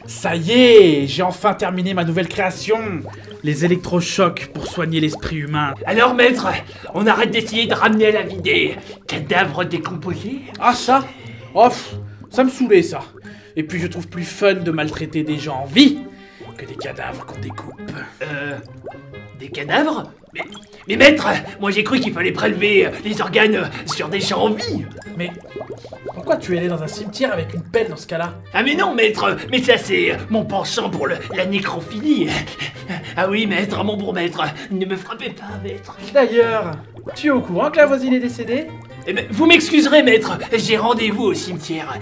Ça y est, j'ai enfin terminé ma nouvelle création. Les électrochocs pour soigner l'esprit humain. Alors maître, on arrête d'essayer de ramener à la vie des cadavres décomposés? Ah ça? Oh, ça me saoulait ça. Et puis je trouve plus fun de maltraiter des gens en vie que des cadavres qu'on découpe. Des cadavres? Mais maître, moi j'ai cru qu'il fallait prélever les organes sur des gens en vie. Mais pourquoi tu es allé dans un cimetière avec une pelle dans ce cas-là? Ah mais non maître, mais ça c'est mon penchant pour la nécrophilie. Ah oui maître, mon bon maître, ne me frappez pas maître. D'ailleurs, tu es au courant que la voisine est décédée? Eh ben, vous m'excuserez maître, j'ai rendez-vous au cimetière.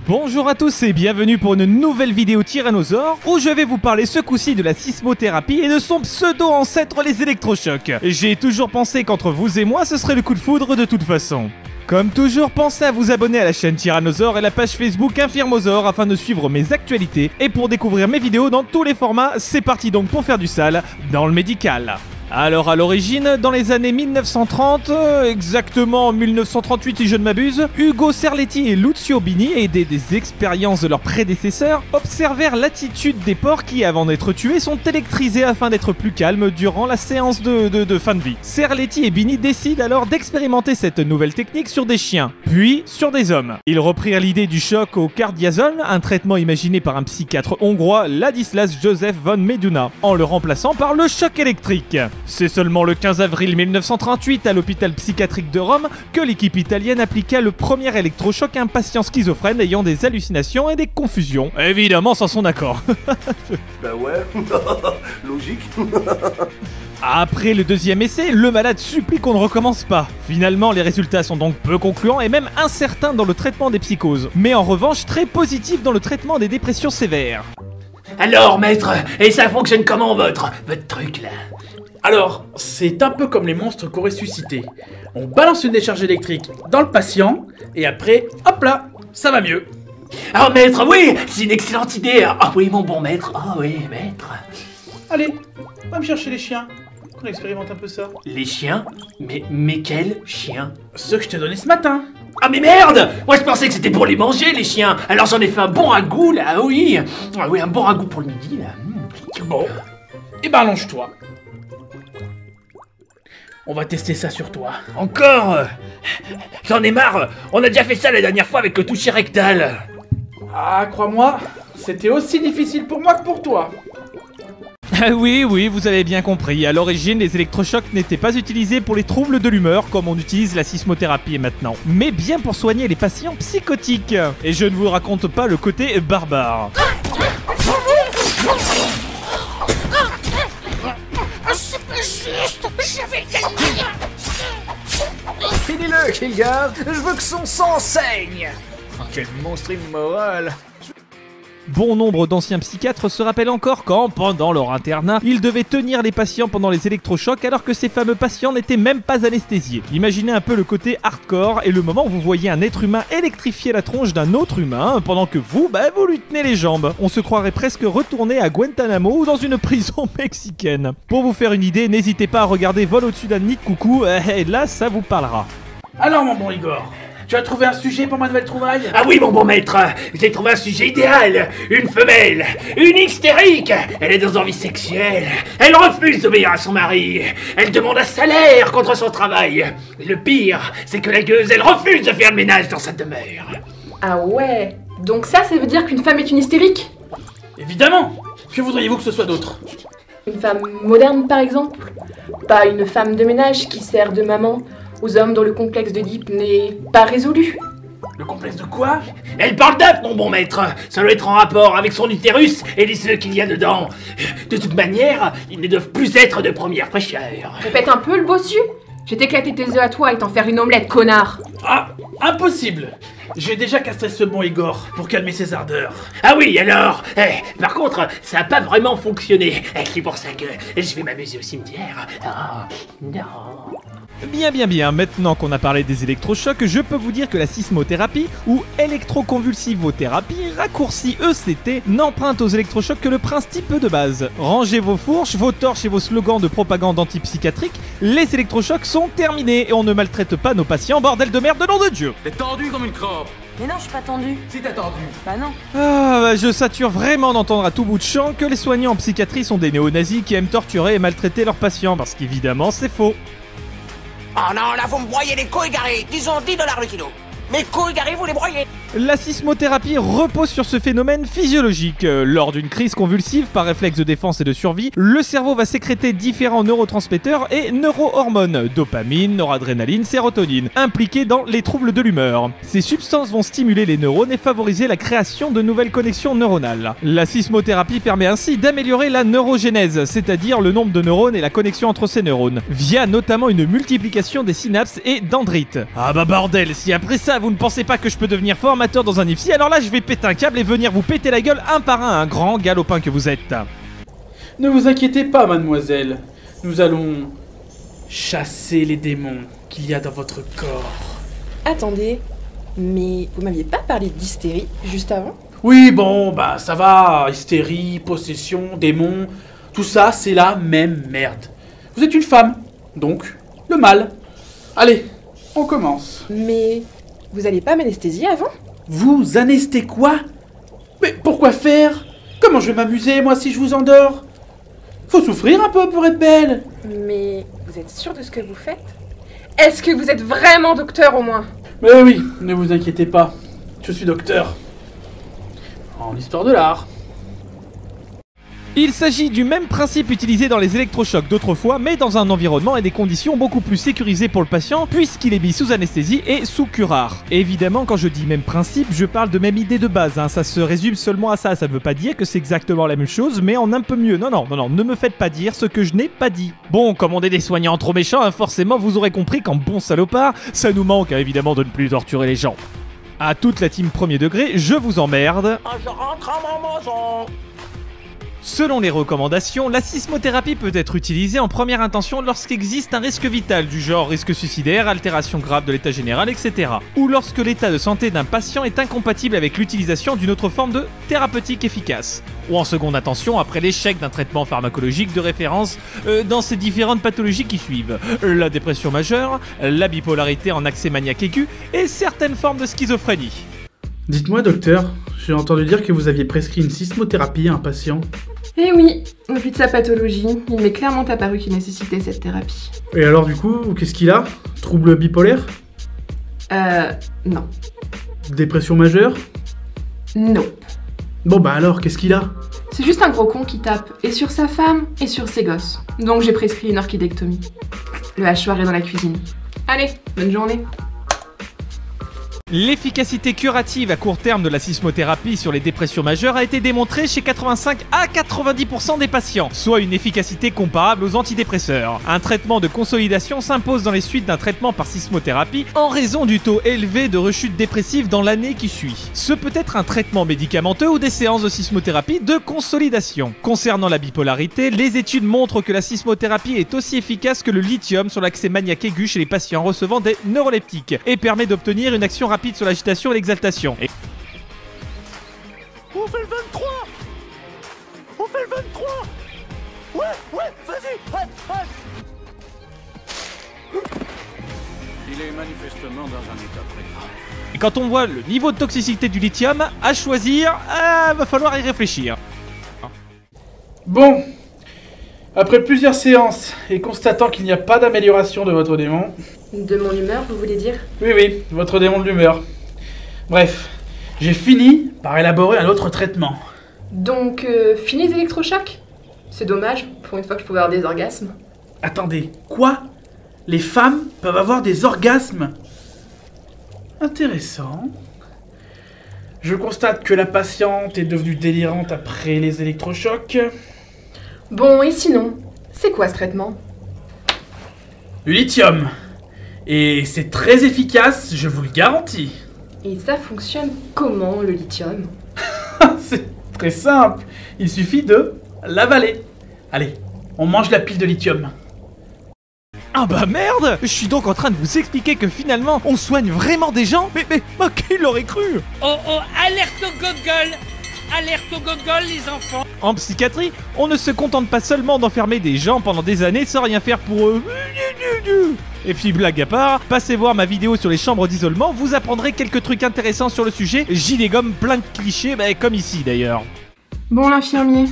Bonjour à tous et bienvenue pour une nouvelle vidéo Tyrannosaure où je vais vous parler ce coup-ci de la sismothérapie et de son pseudo-ancêtre les électrochocs. J'ai toujours pensé qu'entre vous et moi ce serait le coup de foudre de toute façon. Comme toujours, pensez à vous abonner à la chaîne Tyrannosaure et la page Facebook Infirmosaure afin de suivre mes actualités et pour découvrir mes vidéos dans tous les formats. C'est parti donc pour faire du sale dans le médical. Alors à l'origine, dans les années 1930, exactement en 1938 si je ne m'abuse, Ugo Serletti et Lucio Bini, aidés des expériences de leurs prédécesseurs, observèrent l'attitude des porcs qui, avant d'être tués, sont électrisés afin d'être plus calmes durant la séance de fin de vie. Serletti et Bini décident alors d'expérimenter cette nouvelle technique sur des chiens, puis sur des hommes. Ils reprirent l'idée du choc au cardiazol, un traitement imaginé par un psychiatre hongrois, Ladislas József von Meduna, en le remplaçant par le choc électrique. C'est seulement le 15 avril 1938 à l'hôpital psychiatrique de Rome que l'équipe italienne appliqua le premier électrochoc à un patient schizophrène ayant des hallucinations et des confusions. Évidemment sans son accord. Bah ouais, logique. Après le deuxième essai, le malade supplie qu'on ne recommence pas. Finalement, les résultats sont donc peu concluants et même incertains dans le traitement des psychoses, mais en revanche très positifs dans le traitement des dépressions sévères. Alors maître, et ça fonctionne comment votre truc là? Alors, c'est un peu comme les monstres qu'on ressuscitait. On balance une décharge électrique dans le patient, et après, hop là, ça va mieux. Ah maître, oui, c'est une excellente idée. Ah oui mon bon maître, ah oui maître. Allez, va me chercher les chiens, qu'on expérimente un peu ça. Les chiens? Mais quels chiens? Ceux que je t'ai donnés ce matin. Ah mais merde! Moi je pensais que c'était pour les manger les chiens. Alors j'en ai fait un bon ragoût là, ah oui, un bon ragoût pour le midi là. Bon, et ben allonge-toi. On va tester ça sur toi. Encore? J'en ai marre. On a déjà fait ça la dernière fois avec le toucher rectal. Ah, crois-moi, c'était aussi difficile pour moi que pour toi. Oui, vous avez bien compris. À l'origine, les électrochocs n'étaient pas utilisés pour les troubles de l'humeur, comme on utilise la sismothérapie maintenant, mais bien pour soigner les patients psychotiques. Et je ne vous raconte pas le côté barbare. C'est pas juste, j'avais gagné. Finis-le, Kilgar. Je veux que son sang saigne. Oh, quel monstre immoral. Bon nombre d'anciens psychiatres se rappellent encore quand, pendant leur internat, ils devaient tenir les patients pendant les électrochocs alors que ces fameux patients n'étaient même pas anesthésiés. Imaginez un peu le côté hardcore et le moment où vous voyez un être humain électrifier la tronche d'un autre humain pendant que vous lui tenez les jambes. On se croirait presque retourné à Guantanamo ou dans une prison mexicaine. Pour vous faire une idée, n'hésitez pas à regarder Vol au-dessus d'un nid de coucou, et là ça vous parlera. Alors mon bon Igor, tu as trouvé un sujet pour ma nouvelle trouvaille? Ah oui mon bon maître, j'ai trouvé un sujet idéal. Une femelle, une hystérique. Elle est dans envie sexuelle. Elle refuse d'obéir à son mari. Elle demande un salaire contre son travail. Et le pire, c'est que la gueuse, elle refuse de faire le ménage dans sa demeure. Ah ouais, donc ça veut dire qu'une femme est une hystérique? Évidemment. Que voudriez-vous que ce soit d'autre? Une femme moderne par exemple? Pas une femme de ménage qui sert de maman aux hommes dont le complexe d'Oedipe n'est pas résolu. Le complexe de quoi? Elle parle d'œuf, mon bon maître. Ça doit être en rapport avec son utérus et les œufs qu'il y a dedans. De toute manière, ils ne doivent plus être de première fraîcheur. Répète un peu le bossu. Je vais t'éclater tes œufs à toi et t'en faire une omelette, connard. Ah, impossible. J'ai déjà castré ce bon Igor pour calmer ses ardeurs. Ah oui, alors par contre, ça n'a pas vraiment fonctionné. C'est pour ça que je vais m'amuser au cimetière. Oh, non. Bien, maintenant qu'on a parlé des électrochocs, je peux vous dire que la sismothérapie, ou électroconvulsivothérapie, raccourci ECT, n'emprunte aux électrochocs que le principe de base. Rangez vos fourches, vos torches et vos slogans de propagande antipsychiatrique, les électrochocs sont terminés et on ne maltraite pas nos patients, bordel de merde, nom de Dieu. T'es tendu comme une crampe. Mais non, je suis pas tendu. Si t'as tendu. Bah non. Ah, bah, je sature vraiment d'entendre à tout bout de champ que les soignants en psychiatrie sont des néo-nazis qui aiment torturer et maltraiter leurs patients, parce qu'évidemment c'est faux. Oh non, là vous me broyez les couilles, Gary. Disons 10 $ le kilo. Mes couilles, Gary, vous les broyez. La sismothérapie repose sur ce phénomène physiologique. Lors d'une crise convulsive, par réflexe de défense et de survie, le cerveau va sécréter différents neurotransmetteurs et neurohormones, dopamine, noradrénaline, sérotonine, impliqués dans les troubles de l'humeur. Ces substances vont stimuler les neurones et favoriser la création de nouvelles connexions neuronales. La sismothérapie permet ainsi d'améliorer la neurogénèse, c'est-à-dire le nombre de neurones et la connexion entre ces neurones, via notamment une multiplication des synapses et dendrites. Ah bah bordel, si après ça vous ne pensez pas que je peux devenir formateur dans un IFSI, alors là je vais péter un câble et venir vous péter la gueule un par un grand galopin que vous êtes. Ne vous inquiétez pas, mademoiselle. Nous allons chasser les démons qu'il y a dans votre corps. Attendez, mais vous m'aviez pas parlé d'hystérie juste avant? Oui, bon, bah ça va. Hystérie, possession, démon, tout ça, c'est la même merde. Vous êtes une femme, donc le mal. Allez, on commence. Mais vous alliez pas m'anesthésier avant? Vous anesthésiez quoi? Mais pourquoi faire? Comment je vais m'amuser, moi, si je vous endors? Faut souffrir un peu pour être belle. Mais vous êtes sûr de ce que vous faites? Est-ce que vous êtes vraiment docteur au moins? Mais oui, ne vous inquiétez pas. Je suis docteur. En histoire de l'art. Il s'agit du même principe utilisé dans les électrochocs d'autrefois, mais dans un environnement et des conditions beaucoup plus sécurisées pour le patient, puisqu'il est mis sous anesthésie et sous curare. Évidemment, quand je dis même principe, je parle de même idée de base, hein. Ça se résume seulement à ça. Ça ne veut pas dire que c'est exactement la même chose, mais en un peu mieux. Non, ne me faites pas dire ce que je n'ai pas dit. Bon, comme on est des soignants trop méchants, hein, forcément vous aurez compris qu'en bon salopard, ça nous manque, hein, évidemment, de ne plus torturer les gens. À toute la team premier degré, je vous emmerde. Je rentre à ma maison. Selon les recommandations, la sismothérapie peut être utilisée en première intention lorsqu'existe un risque vital du genre risque suicidaire, altération grave de l'état général, etc. Ou lorsque l'état de santé d'un patient est incompatible avec l'utilisation d'une autre forme de thérapeutique efficace. Ou en seconde intention après l'échec d'un traitement pharmacologique de référence dans ces différentes pathologies qui suivent. La dépression majeure, la bipolarité en accès maniaque aigu et certaines formes de schizophrénie. Dites-moi, docteur, j'ai entendu dire que vous aviez prescrit une sismothérapie à un patient. Eh oui, au vu de sa pathologie, il m'est clairement apparu qu'il nécessitait cette thérapie. Et alors du coup, qu'est-ce qu'il a? Trouble bipolaire? Non. Dépression majeure? Non. Bon bah alors, qu'est-ce qu'il a? C'est juste un gros con qui tape, et sur sa femme, et sur ses gosses. Donc j'ai prescrit une orchidectomie. Le hachoir est dans la cuisine. Allez, bonne journée. L'efficacité curative à court terme de la sismothérapie sur les dépressions majeures a été démontrée chez 85 à 90% des patients, soit une efficacité comparable aux antidépresseurs. Un traitement de consolidation s'impose dans les suites d'un traitement par sismothérapie en raison du taux élevé de rechute dépressive dans l'année qui suit. Ce peut être un traitement médicamenteux ou des séances de sismothérapie de consolidation. Concernant la bipolarité, les études montrent que la sismothérapie est aussi efficace que le lithium sur l'accès maniaque aigu chez les patients recevant des neuroleptiques et permet d'obtenir une action rapide sur l'agitation et l'exaltation. On fait le 23. On fait le 23. Ouais, vas-y. Il est manifestement dans un état précaire. Et quand on voit le niveau de toxicité du lithium, à choisir, va falloir y réfléchir. Bon, après plusieurs séances et constatant qu'il n'y a pas d'amélioration de votre démon... De mon humeur, vous voulez dire? Oui, votre démon de l'humeur. Bref, j'ai fini par élaborer un autre traitement. Donc, fini les électrochocs? C'est dommage, pour une fois que je pouvais avoir des orgasmes. Attendez, quoi? Les femmes peuvent avoir des orgasmes? Intéressant. Je constate que la patiente est devenue délirante après les électrochocs. Bon, et sinon, c'est quoi ce traitement? Du lithium. Et c'est très efficace, je vous le garantis. Et ça fonctionne comment, le lithium? C'est très simple. Il suffit de l'avaler. Allez, on mange la pile de lithium. Ah bah merde! Je suis donc en train de vous expliquer que finalement, on soigne vraiment des gens? Mais qui l'aurait cru? Oh, alerte au gogol! Alerte au gogol, les enfants! En psychiatrie, on ne se contente pas seulement d'enfermer des gens pendant des années sans rien faire pour eux. Et puis blague à part, passez voir ma vidéo sur les chambres d'isolement, vous apprendrez quelques trucs intéressants sur le sujet, gilet gomme plein de clichés, comme ici d'ailleurs. Bon, l'infirmier,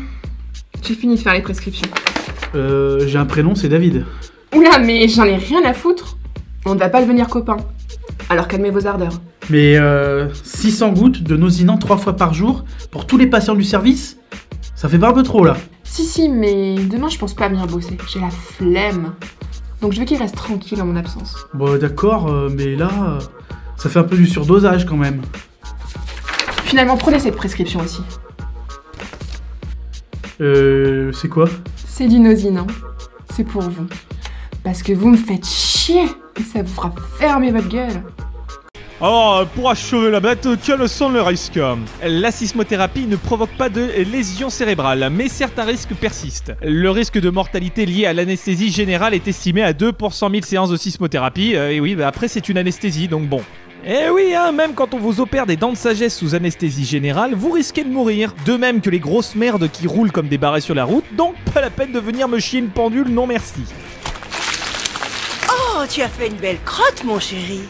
j'ai fini de faire les prescriptions. J'ai un prénom, c'est David. Oula, mais j'en ai rien à foutre. On ne va pas devenir copains. Alors calmez vos ardeurs. Mais 600 gouttes de Nosinant 3 fois par jour pour tous les patients du service? Ça fait pas un peu trop là. Si, mais demain je pense pas bien bosser. J'ai la flemme. Donc je veux qu'il reste tranquille en mon absence. Bon d'accord, mais là, ça fait un peu du surdosage quand même. Finalement, prenez cette prescription aussi. C'est quoi? C'est du Nosinant. C'est pour vous. Parce que vous me faites chier et ça vous fera fermer votre gueule. Alors, pour achever la bête, quels sont les risques? La sismothérapie ne provoque pas de lésions cérébrales, mais certains risques persistent. Le risque de mortalité lié à l'anesthésie générale est estimé à 2 pour 100 000 séances de sismothérapie, et oui, après c'est une anesthésie, donc bon. Eh oui, même quand on vous opère des dents de sagesse sous anesthésie générale, vous risquez de mourir. De même que les grosses merdes qui roulent comme des barrets sur la route, donc pas la peine de venir me chier une pendule, non merci. Oh, tu as fait une belle crotte, mon chéri.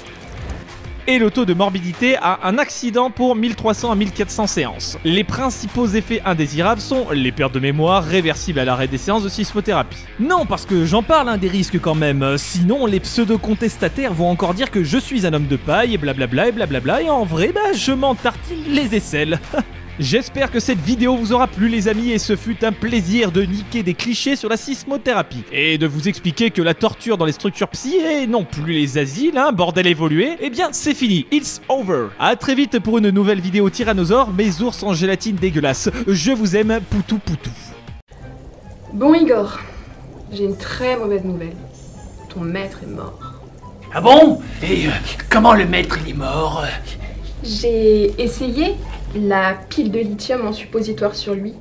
Et le taux de morbidité a un accident pour 1300 à 1400 séances. Les principaux effets indésirables sont les pertes de mémoire réversibles à l'arrêt des séances de sismothérapie. Non, parce que j'en parle des risques quand même, sinon les pseudo-contestataires vont encore dire que je suis un homme de paille et blablabla, et en vrai, je m'en tartine les aisselles. J'espère que cette vidéo vous aura plu les amis et ce fut un plaisir de niquer des clichés sur la sismothérapie et de vous expliquer que la torture dans les structures psy et non plus les asiles, bordel évolué, eh bien c'est fini, it's over. A très vite pour une nouvelle vidéo Tyrannosaure, mes ours en gélatine dégueulasse. Je vous aime, poutou poutou. Bon Igor, j'ai une très mauvaise nouvelle. Ton maître est mort. Ah bon? Et comment le maître il est mort? J'ai essayé la pile de lithium en suppositoire sur lui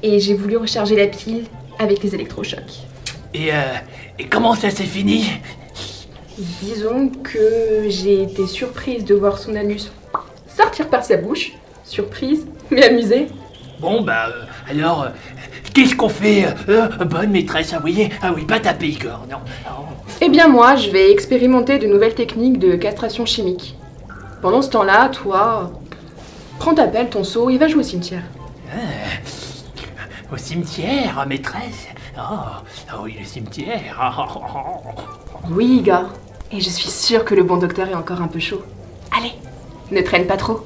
et j'ai voulu recharger la pile avec les électrochocs. Et comment ça s'est fini? Disons que j'ai été surprise de voir son anus sortir par sa bouche. Surprise, mais amusée. Bon alors, qu'est-ce qu'on fait? Bonne maîtresse, ah oui, pas taper Igor, non. Eh bien moi, je vais expérimenter de nouvelles techniques de castration chimique. Pendant ce temps-là, toi, prends ta pelle, ton seau et va jouer au cimetière. Au cimetière, maîtresse? Oh oui, le cimetière. Oui, Igor. Et je suis sûre que le bon docteur est encore un peu chaud. Allez, ne traîne pas trop.